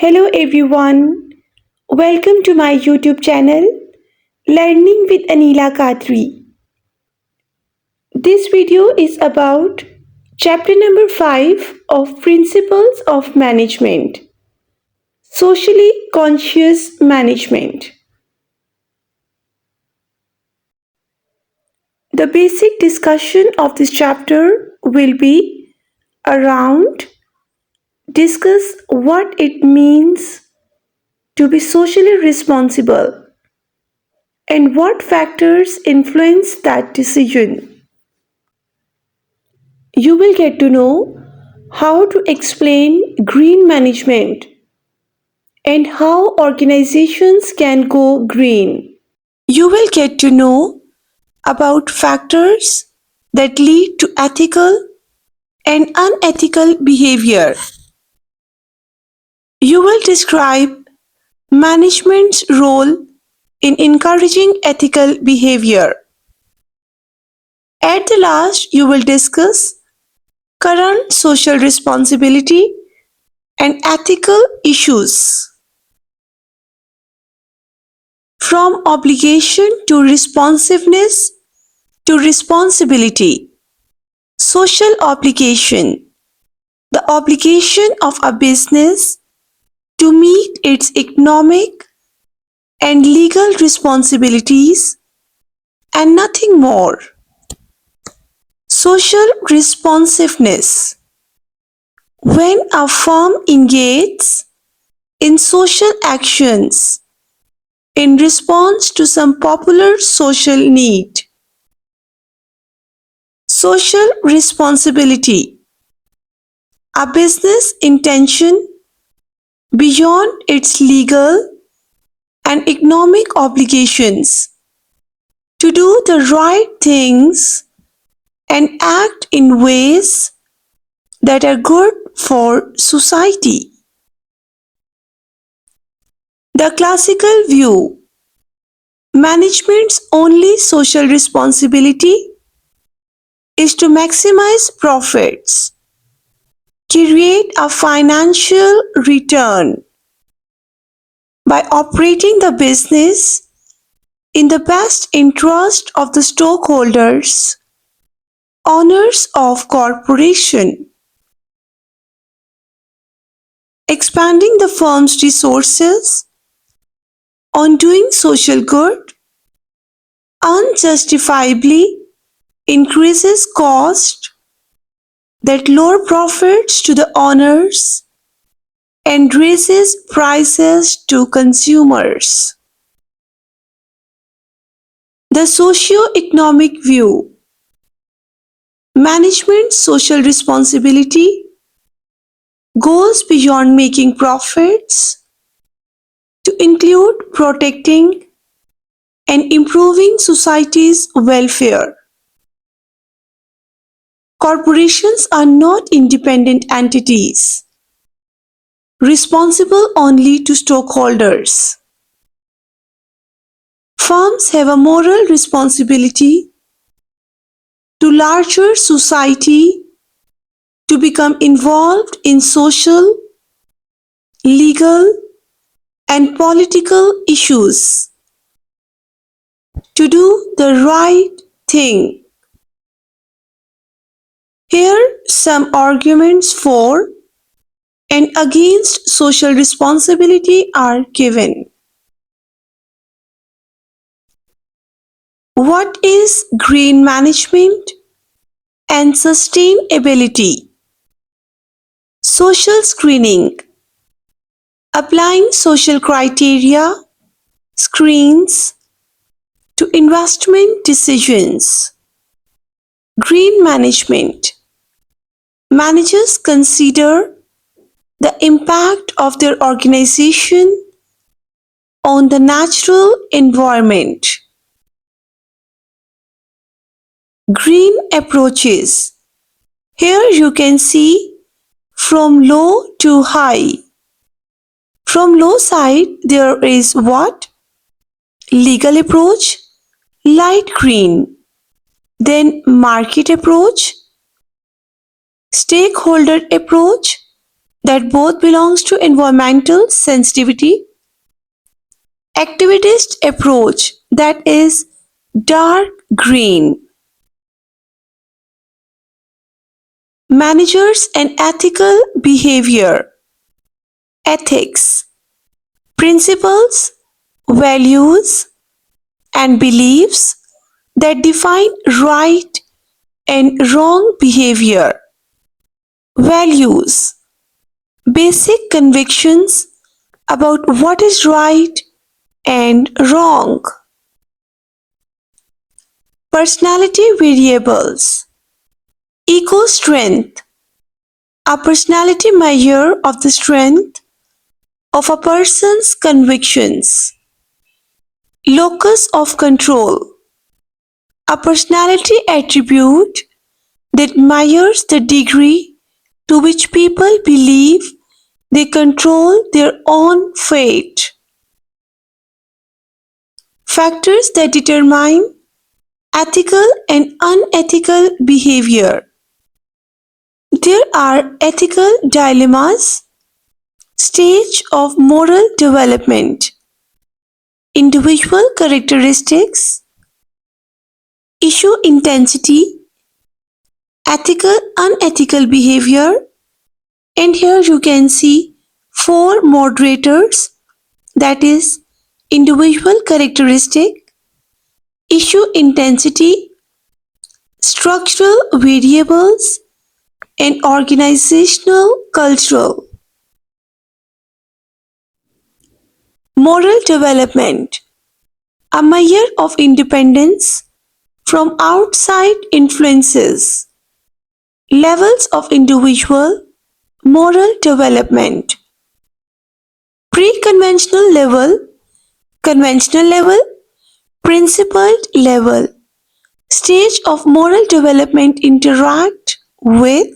Hello everyone, welcome to my YouTube channel Learning with Anila Qadri. This video is about chapter number 5 of Principles of Management, Socially Conscious Management. The basic discussion of this chapter will be around discuss what it means to be socially responsible and what factors influence that decision. You will get to know how to explain green management and how organizations can go green. You will get to know about factors that lead to ethical and unethical behavior. You will describe management's role in encouraging ethical behavior. At the last, you will discuss current social responsibility and ethical issues. From obligation to responsiveness to responsibility. Social obligation. The obligation of a business to meet its economic and legal responsibilities and nothing more. Social responsiveness. When a firm engages in social actions in response to some popular social need. Social responsibility. A business intention beyond its legal and economic obligations to do the right things and act in ways that are good for society. The classical view. Management's only social responsibility is to maximize profits, create a financial return by operating the business in the best interest of the stockholders, owners of corporation. Expanding the firm's resources on doing social good unjustifiably increases cost that lower profits to the owners and raises prices to consumers. The socio-economic view. Management's social responsibility goes beyond making profits to include protecting and improving society's welfare. Corporations are not independent entities, responsible only to stockholders. Firms have a moral responsibility to larger society to become involved in social, legal, and political issues, to do the right thing. Here some arguments for and against social responsibility are given. What is green management and sustainability? Social screening. Applying social criteria screens to investment decisions. Green management. Managers consider the impact of their organization on the natural environment. Green approaches. Here you can see from low to high. From low side there is what? Legal approach, light green. Then market approach, stakeholder approach, that both belongs to environmental sensitivity. Activist approach, that is dark green. Managers and ethical behavior, ethics, principles, values, and beliefs that define right and wrong behavior. Values, basic convictions about what is right and wrong. Personality variables, ego strength, a personality measure of the strength of a person's convictions. Locus of control, a personality attribute that measures the degree to which people believe they control their own fate. Factors that determine ethical and unethical behavior. There are ethical dilemmas, stage of moral development, individual characteristics, issue intensity, ethical unethical behavior, and here you can see four moderators, that is individual characteristic, issue intensity, structural variables, and organizational cultural. Moral development, a measure of independence from outside influences. Levels of individual moral development. Pre-conventional level, conventional level, principled level. Stage of moral development interact with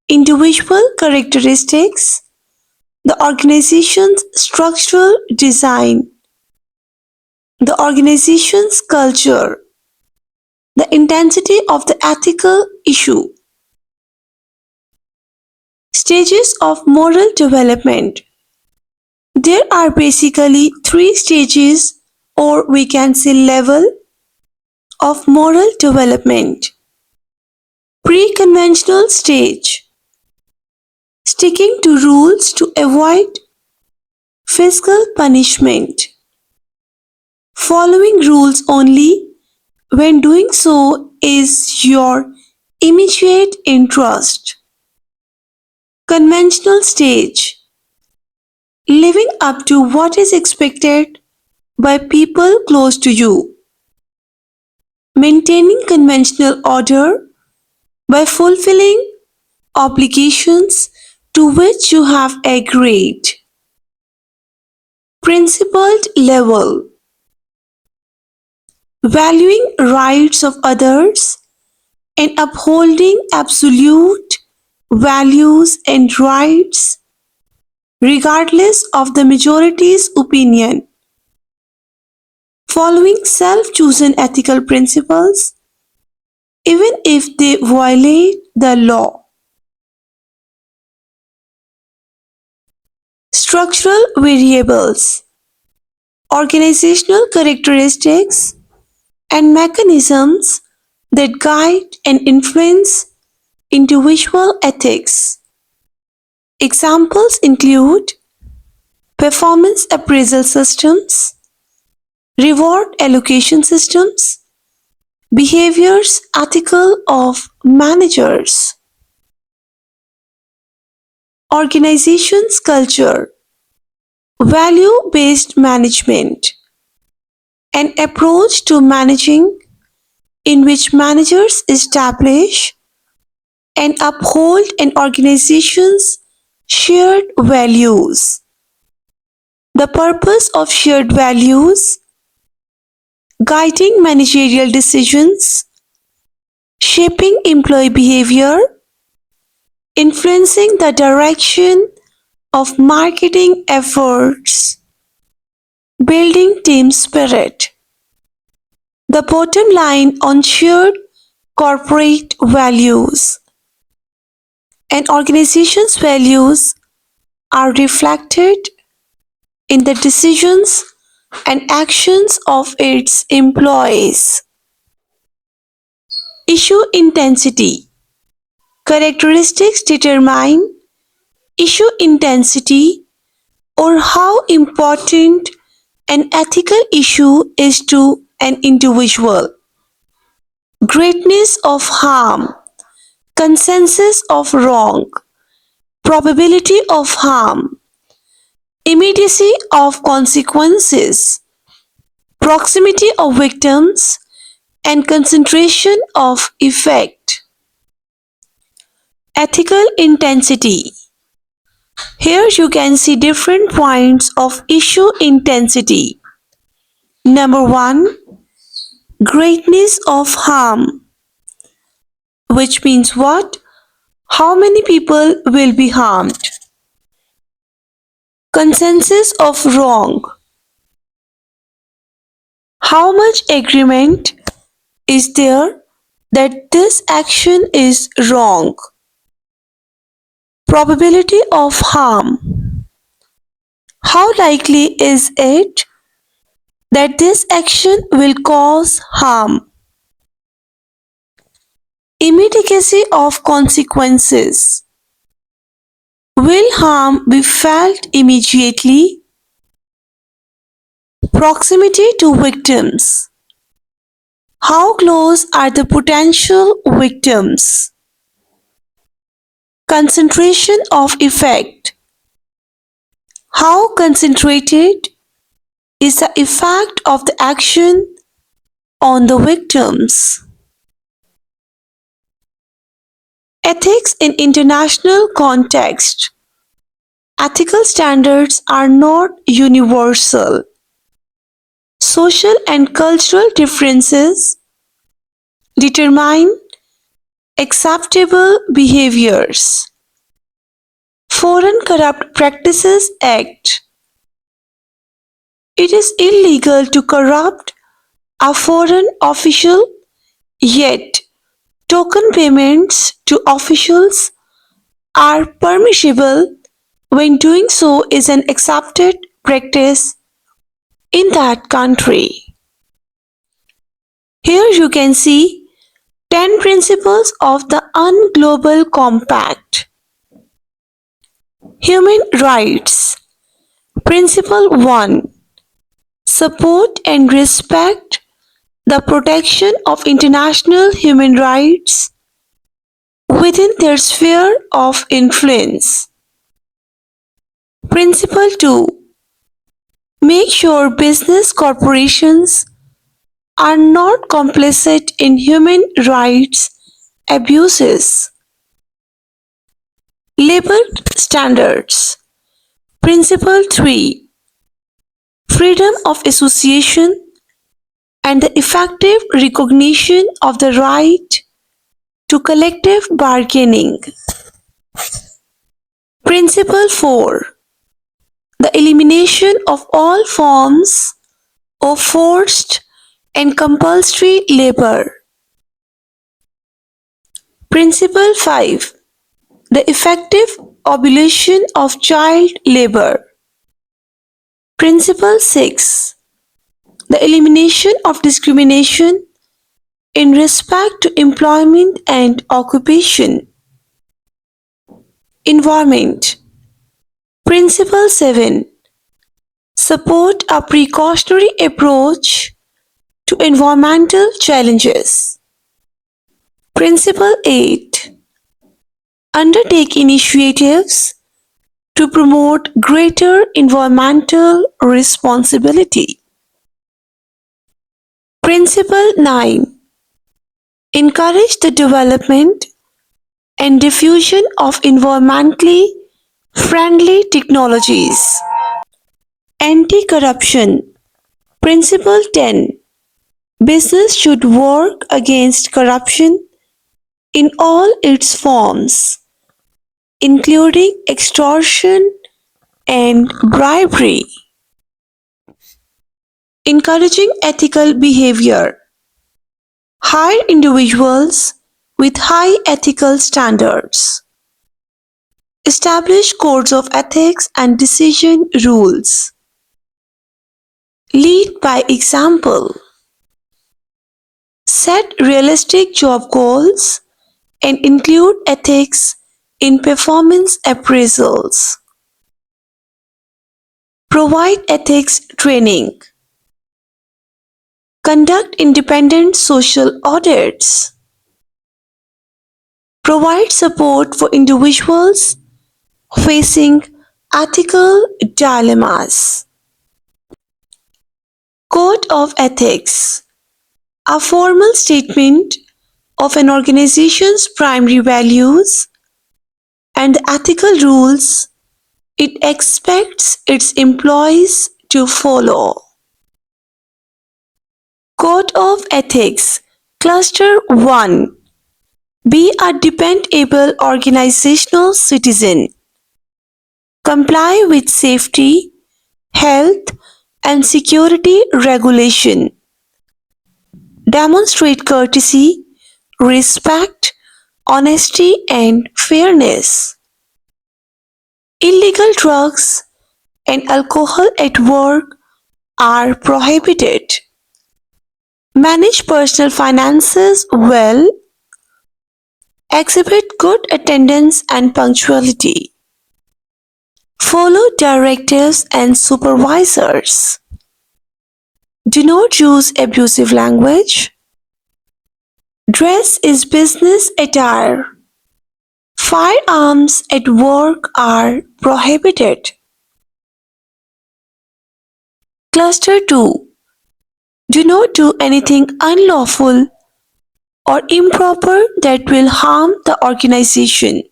individual characteristics, the organization's structural design, the organization's culture, the intensity of the ethical issue. Stages of moral development. There are basically three stages, or we can say level, of moral development. Pre-conventional stage. Sticking to rules to avoid physical punishment. Following rules only when doing so is your immediate interest. Conventional stage. Living up to what is expected by people close to you. Maintaining conventional order by fulfilling obligations to which you have agreed. Principled level. Valuing rights of others and upholding absolute values and rights regardless of the majority's opinion. Following self-chosen ethical principles even if they violate the law. Structural variables, organizational characteristics and mechanisms that guide and influence individual ethics. Examples include performance appraisal systems, reward allocation systems, behaviors ethical of managers. Organizations culture, value-based management, an approach to managing in which managers establish and uphold an organization's shared values. The purpose of shared values, guiding managerial decisions, shaping employee behavior, influencing the direction of marketing efforts, building team spirit. The bottom line on shared corporate values. An organization's values are reflected in the decisions and actions of its employees. Issue intensity. Characteristics determine issue intensity or how important an ethical issue is to an individual. Greatness of harm, consensus of wrong, probability of harm, immediacy of consequences, proximity of victims, and concentration of effect. Ethical intensity. Here you can see different points of issue intensity. Number 1, greatness of harm, which means what? How many people will be harmed? Consensus of wrong. How much agreement is there that this action is wrong? Probability of harm. How likely is it that this action will cause harm? Immediacy of consequences. Will harm be felt immediately? Proximity to victims. How close are the potential victims? Concentration of effect. How concentrated is the effect of the action on the victims? Ethics in international context. Ethical standards are not universal. Social and cultural differences determine acceptable behaviors. Foreign Corrupt Practices Act. It is illegal to corrupt a foreign official, yet token payments to officials are permissible when doing so is an accepted practice in that country. Here you can see 10 principles of the UN Global Compact. Human rights. Principle 1. Support and respect the protection of international human rights within their sphere of influence. Principle 2. Make sure business corporations are not complicit in human rights abuses. Labor standards. Principle 3. Freedom of association and the effective recognition of the right to collective bargaining. Principle 4. The elimination of all forms of forced and compulsory labor. Principle 5. The effective abolition of child labor. Principle 6. The elimination of discrimination in respect to employment and occupation. Environment. Principle 7. Support a precautionary approach to environmental challenges. Principle 8. Undertake initiatives to promote greater environmental responsibility. Principle 9. Encourage the development and diffusion of environmentally friendly technologies. Anti-corruption. Principle 10. Business should work against corruption in all its forms, including extortion and bribery. Encouraging ethical behavior. Hire individuals with high ethical standards. Establish codes of ethics and decision rules. Lead by example. Set realistic job goals and include ethics in performance appraisals. Provide ethics training. Conduct independent social audits. Provide support for individuals facing ethical dilemmas. Code of Ethics: a formal statement of an organization's primary values and the ethical rules it expects its employees to follow. Code of Ethics Cluster 1: Be a dependable organizational citizen. Comply with safety, health, and security regulation. Demonstrate courtesy, respect, honesty, and fairness. Illegal drugs and alcohol at work are prohibited. Manage personal finances well. Exhibit good attendance and punctuality. Follow directives and supervisors. Do not use abusive language. Dress is business attire. Firearms at work are prohibited. Cluster 2: Do not do anything unlawful or improper that will harm the organization.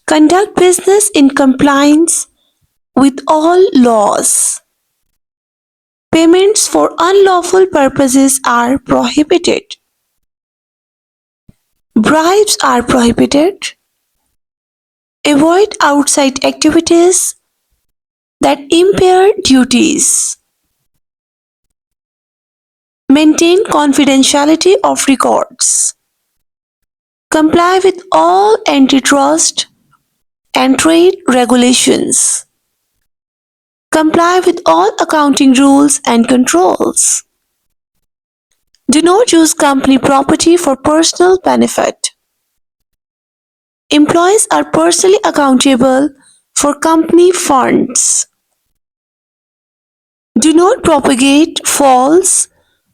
Conduct business in compliance with all laws. Payments for unlawful purposes are prohibited. Bribes are prohibited. Avoid outside activities that impair duties. Maintain confidentiality of records. Comply with all antitrust and trade regulations. Comply with all accounting rules and controls. Do not use company property for personal benefit. Employees are personally accountable for company funds. Do not propagate false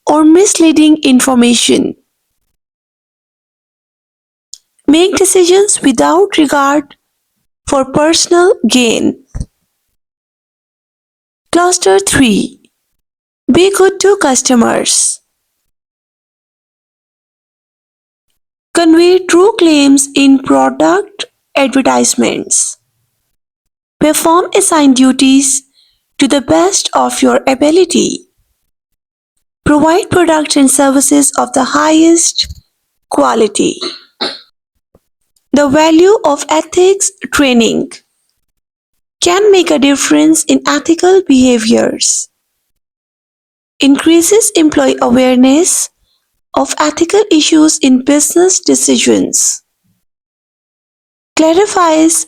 or misleading information. Make decisions without regard for personal gain. Cluster 3: Be good to customers. Convey true claims in product advertisements. Perform assigned duties to the best of your ability. Provide products and services of the highest quality. The value of ethics training can make a difference in ethical behaviors. Increases employee awareness of ethical issues in business decisions. Clarifies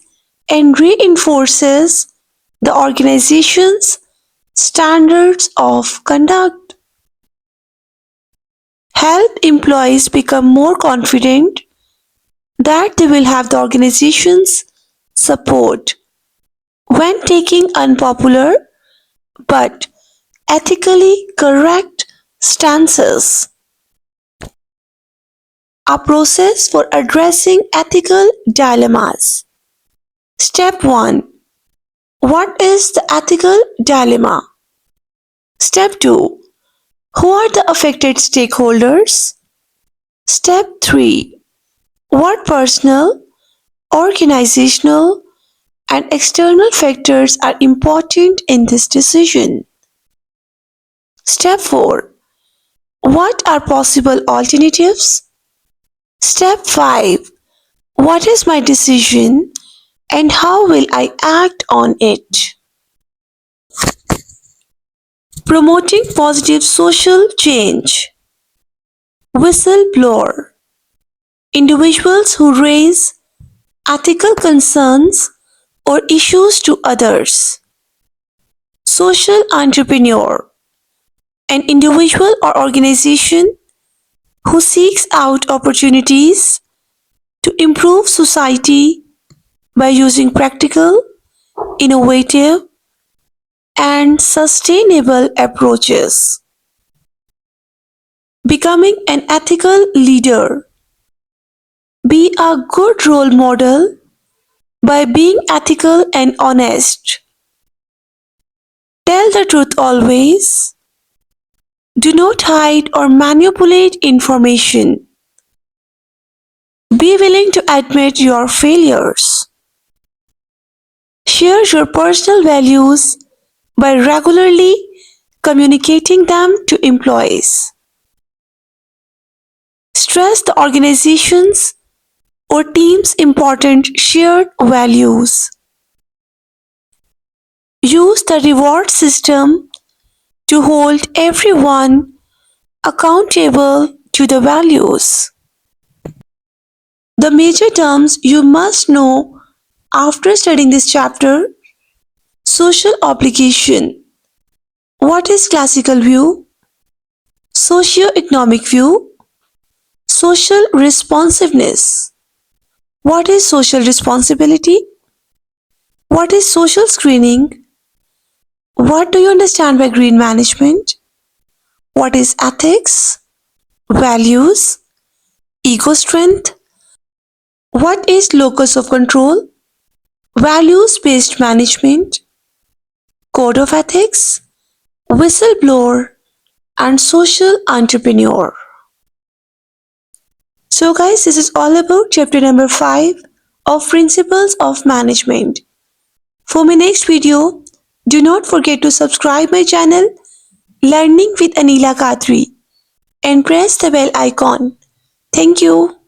and reinforces the organization's standards of conduct. Help employees become more confident that they will have the organization's support when taking unpopular but ethically correct stances. A process for addressing ethical dilemmas. Step 1: What is the ethical dilemma? Step 2: Who are the affected stakeholders? Step 3: What personal, organizational, and external factors are important in this decision? Step 4: What are possible alternatives? Step 5: What is my decision and how will I act on it? Promoting positive social change. Whistleblower: Individuals who raise ethical concerns or issues to others. Social entrepreneur, an individual or organization who seeks out opportunities to improve society by using practical, innovative, and sustainable approaches. Becoming an ethical leader. Be a good role model by being ethical and honest. Tell the truth always. Do not hide or manipulate information. Be willing to admit your failures. Share your personal values by regularly communicating them to employees. Stress the organization's or team's important shared values. Use the reward system to hold everyone accountable to the values. The major terms you must know after studying this chapter: social obligation. What is classical view? Socio-economic view. Social responsiveness. What is social responsibility? What is social screening? What do you understand by green management? What is ethics? Values? Ego strength? What is locus of control? Values-based management? Code of ethics? Whistleblower and social entrepreneur. So guys, this is all about chapter number 5 of Principles of Management. For my next video, do not forget to subscribe my channel Learning with Anila Qadri and press the bell icon. Thank you.